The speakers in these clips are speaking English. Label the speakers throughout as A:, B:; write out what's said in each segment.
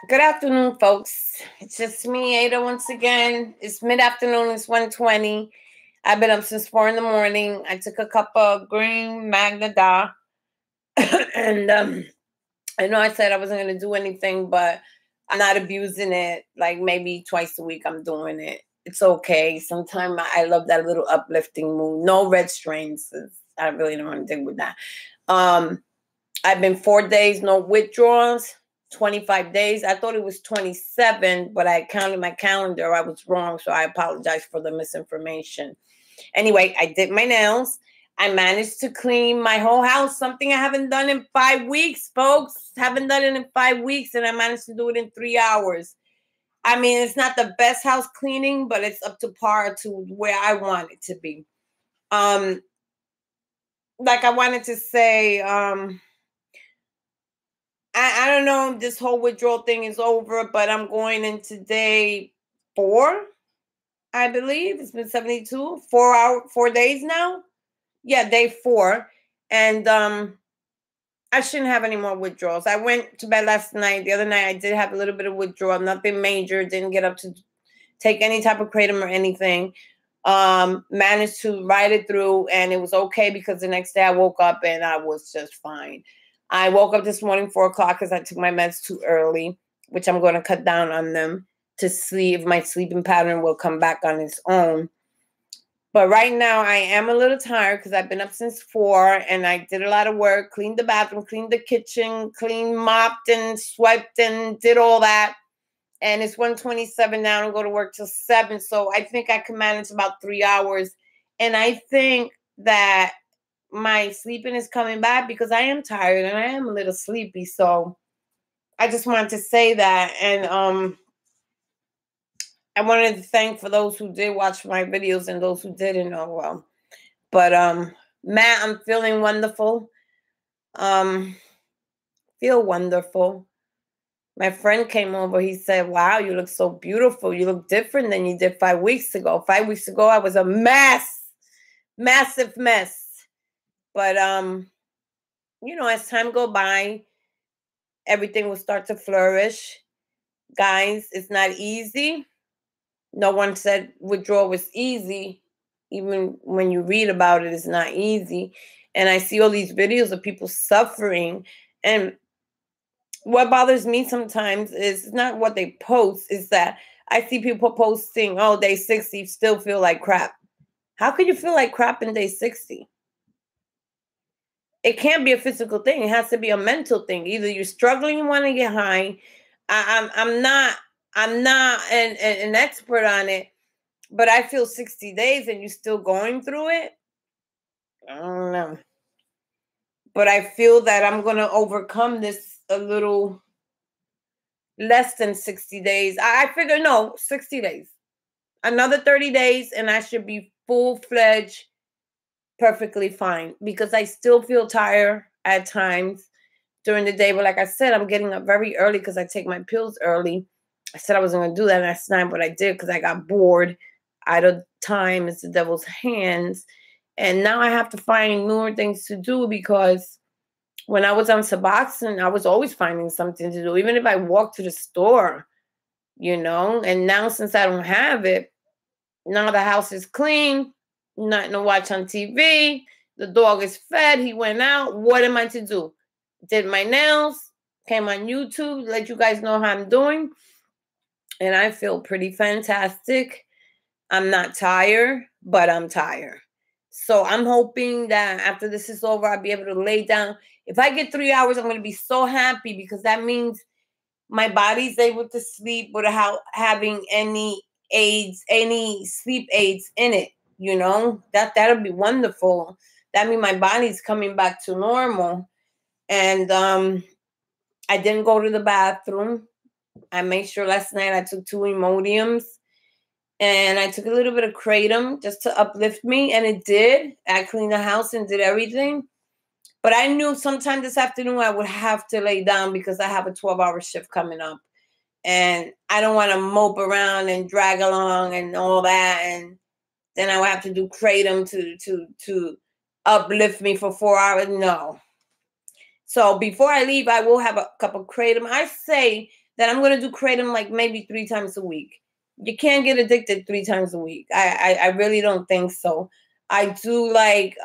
A: Good afternoon, folks. It's just me, Ada, once again. It's mid-afternoon. It's 1:20. I've been up since 4 in the morning. I took a cup of green Magna Da. and I know I said I wasn't going to do anything, but I'm not abusing it. Like maybe twice a week I'm doing it. It's okay. Sometimes I love that little uplifting mood. No red strains. I really don't want to deal with that. I've been 4 days, no withdrawals. 25 days. I thought it was 27, but I counted my calendar. I was wrong, so I apologize for the misinformation. Anyway, I did my nails. I managed to clean my whole house, something I haven't done in 5 weeks, folks. Haven't done it in 5 weeks, and I managed to do it in 3 hours. I mean, it's not the best house cleaning, but it's up to par to where I want it to be. Like I wanted to say, I don't know if this whole withdrawal thing is over, but I'm going into day 4, I believe. It's been 72, 4 days now. Yeah, day 4. And I shouldn't have any more withdrawals. I went to bed last night. The other night I did have a little bit of withdrawal, nothing major. Didn't get up to take any type of kratom or anything. Managed to ride it through, and it was okay because the next day I woke up and I was just fine. I woke up this morning 4 o'clock because I took my meds too early, which I'm going to cut down on them to see if my sleeping pattern will come back on its own. But right now I am a little tired because I've been up since 4 and I did a lot of work, cleaned the bathroom, cleaned the kitchen, mopped and swept and did all that. And it's 1:27 now and go to work till 7. So I think I can manage about 3 hours. And I think that my sleeping is coming back because I am tired and I am a little sleepy. So I just wanted to say that. And I wanted to thank for those who did watch my videos and those who didn't. Oh well. But Matt, I'm feeling wonderful. Feel wonderful. My friend came over. He said, wow, you look so beautiful. You look different than you did 5 weeks ago. 5 weeks ago, I was a mess. Massive mess. But, as time go by, everything will start to flourish. Guys, it's not easy. No one said withdrawal was easy. Even when you read about it, it's not easy. And I see all these videos of people suffering. And what bothers me sometimes is not what they post, is that I see people posting, oh, day 60, still feel like crap. How could you feel like crap in day 60? It can't be a physical thing. It has to be a mental thing. Either you're struggling, you want to get high. I'm not an expert on it, but I feel 60 days and you're still going through it. I don't know. But I feel that I'm going to overcome this a little less than 60 days. I figure, no, 60 days. Another 30 days and I should be full-fledged, perfectly fine, because I still feel tired at times during the day. But like I said, I'm getting up very early because I take my pills early. I said I wasn't going to do that last night, but I did because I got bored. Idle time is the devil's hands. And now I have to find newer things to do because when I was on Suboxen, I was always finding something to do, even if I walked to the store, And now since I don't have it, now the house is clean, nothing to watch on TV. The dog is fed. He went out. What am I to do? Did my nails, came on YouTube, let you guys know how I'm doing. And I feel pretty fantastic. I'm not tired, but I'm tired. So I'm hoping that after this is over, I'll be able to lay down. If I get 3 hours, I'm going to be so happy because that means my body's able to sleep without having any aids, any sleep aids in it. That'll be wonderful. That means my body's coming back to normal. And I didn't go to the bathroom. I made sure last night I took 2 Imodiums. And I took a little bit of Kratom just to uplift me. And it did. I cleaned the house and did everything. But I knew sometime this afternoon I would have to lay down because I have a 12-hour shift coming up. And I don't want to mope around and drag along and all that. And then I would have to do Kratom to uplift me for 4 hours. No. So before I leave, I will have a cup of Kratom. I say then I'm going to do Kratom like maybe 3 times a week. You can't get addicted 3 times a week. I really don't think so. I do like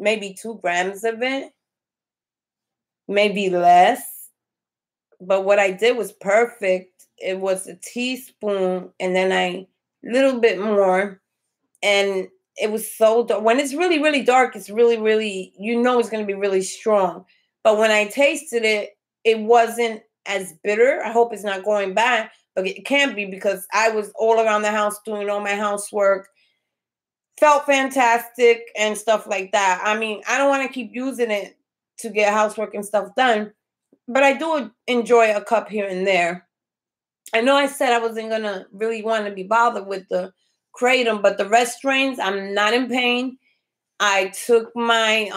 A: maybe 2 grams of it, maybe less. But what I did was perfect. It was a teaspoon and then a little bit more. And it was so dark. When it's really, really dark, it's really, really, you know, it's going to be really strong. But when I tasted it, it wasn't as bitter. I hope it's not going bad, but it can't be because I was all around the house doing all my housework. Felt fantastic and stuff like that. I mean, I don't want to keep using it to get housework and stuff done, but I do enjoy a cup here and there. I know I said I wasn't going to really want to be bothered with the Kratom, but the rest strains, I'm not in pain. I took my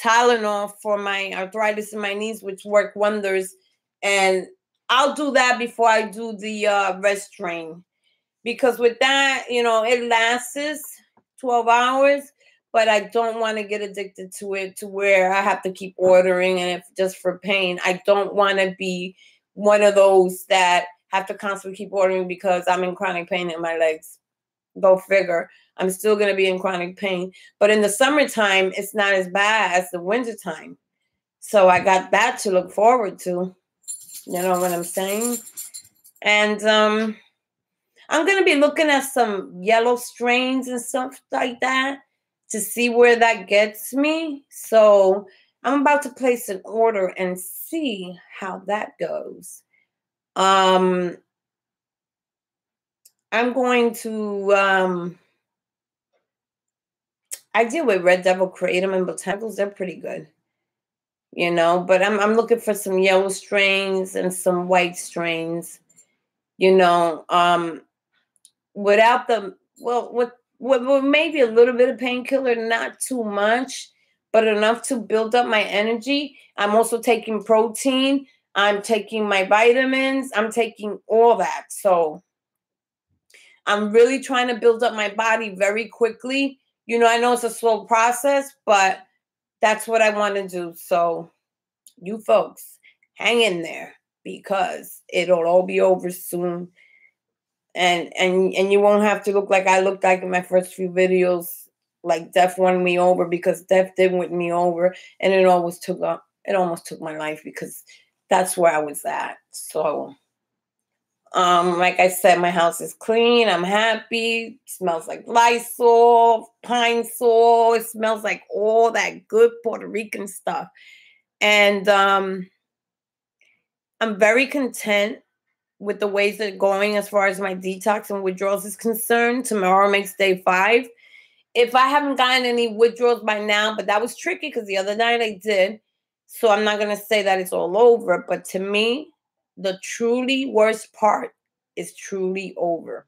A: Tylenol for my arthritis in my knees, which worked wonders. And I'll do that before I do the rest strain. Because with that, you know, it lasts 12 hours, but I don't want to get addicted to it to where I have to keep ordering and if just for pain. I don't want to be one of those that have to constantly keep ordering because I'm in chronic pain in my legs. Go figure. I'm still going to be in chronic pain. But in the summertime, it's not as bad as the wintertime. So I got that to look forward to. You know what I'm saying? And I'm going to be looking at some yellow strains and stuff like that to see where that gets me. So I'm about to place an order and see how that goes. I'm going to I deal with Red Devil Kratom and botanicals. They're pretty good, you know, but I'm looking for some yellow strains and some white strains, you know, without the, well, with maybe a little bit of painkiller, not too much, but enough to build up my energy. I'm also taking protein. I'm taking my vitamins. I'm taking all that. So I'm really trying to build up my body very quickly. You know, I know it's a slow process, but that's what I want to do. So you folks, hang in there because it'll all be over soon. And you won't have to look like I looked like in my first few videos, like death won me over, because death did win me over, and it almost took my life because that's where I was at. So like I said, my house is clean. I'm happy. It smells like Lysol, Pine Sol. It smells like all that good Puerto Rican stuff. And I'm very content with the ways that are going as far as my detox and withdrawals is concerned. Tomorrow makes day 5. If I haven't gotten any withdrawals by now, but that was tricky because the other night I did. So I'm not going to say that it's all over. But to me, the truly worst part is truly over.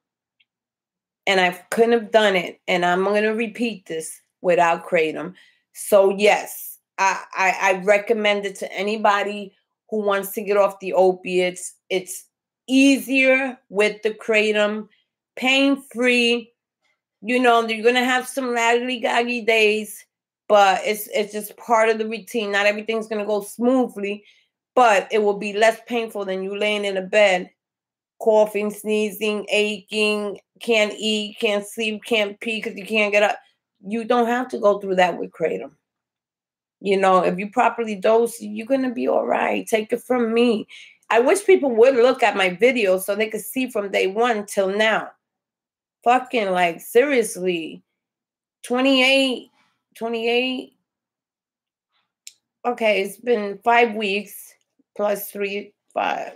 A: And I couldn't have done it. And I'm going to repeat this without Kratom. So yes, I recommend it to anybody who wants to get off the opiates. It's easier with the Kratom, pain-free. You know, you're going to have some laggly-gaggy days, but it's just part of the routine. Not everything's going to go smoothly, but it will be less painful than you laying in a bed, coughing, sneezing, aching, can't eat, can't sleep, can't pee because you can't get up. You don't have to go through that with Kratom. You know, if you properly dose, you're going to be all right. Take it from me. I wish people would look at my videos so they could see from day 1 till now. Fucking like, seriously. 28. Okay, it's been 5 weeks plus 3, 5.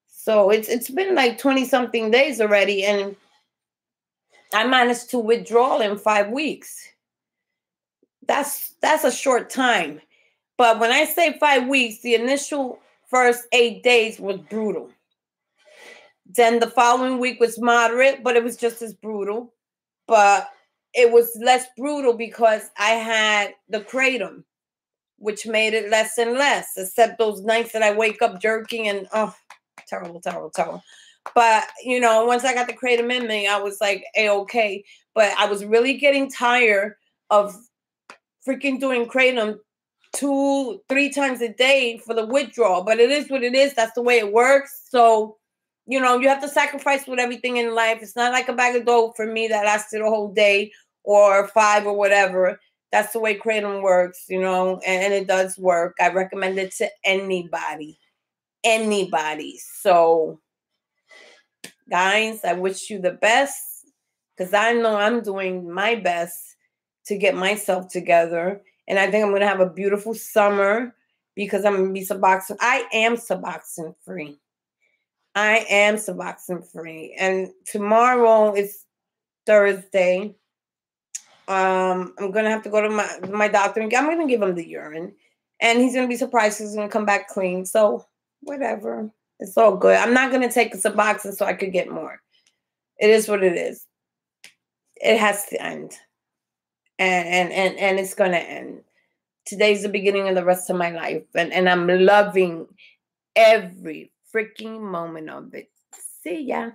A: So it's been like 20 something days already, and I managed to withdraw in 5 weeks. That's a short time. But when I say 5 weeks, the initial first 8 days was brutal. Then the following week was moderate, but it was just as brutal. But it was less brutal because I had the Kratom, which made it less and less, except those nights that I wake up jerking and, oh, terrible. But, you know, once I got the Kratom in me, I was like, okay. But I was really getting tired of freaking doing Kratom 2, 3 times a day for the withdrawal. But it is what it is. That's the way it works. So, you know, you have to sacrifice with everything in life. It's not like a bag of dope for me that lasted a whole day or 5 or whatever. That's the way Kratom works, you know, and it does work. I recommend it to anybody. Anybody. So, guys, I wish you the best because I know I'm doing my best to get myself together. And I think I'm going to have a beautiful summer because I'm going to be Suboxen. I am Suboxen free. I am Suboxen free. And tomorrow is Thursday. I'm going to have to go to my doctor and I'm going to give him the urine. And he's going to be surprised he's going to come back clean. So, whatever. It's all good. I'm not going to take a Suboxen so I could get more. It is what it is. It has to end. And it's going to end. Today's the beginning of the rest of my life. And I'm loving every freaking moment of it. See ya.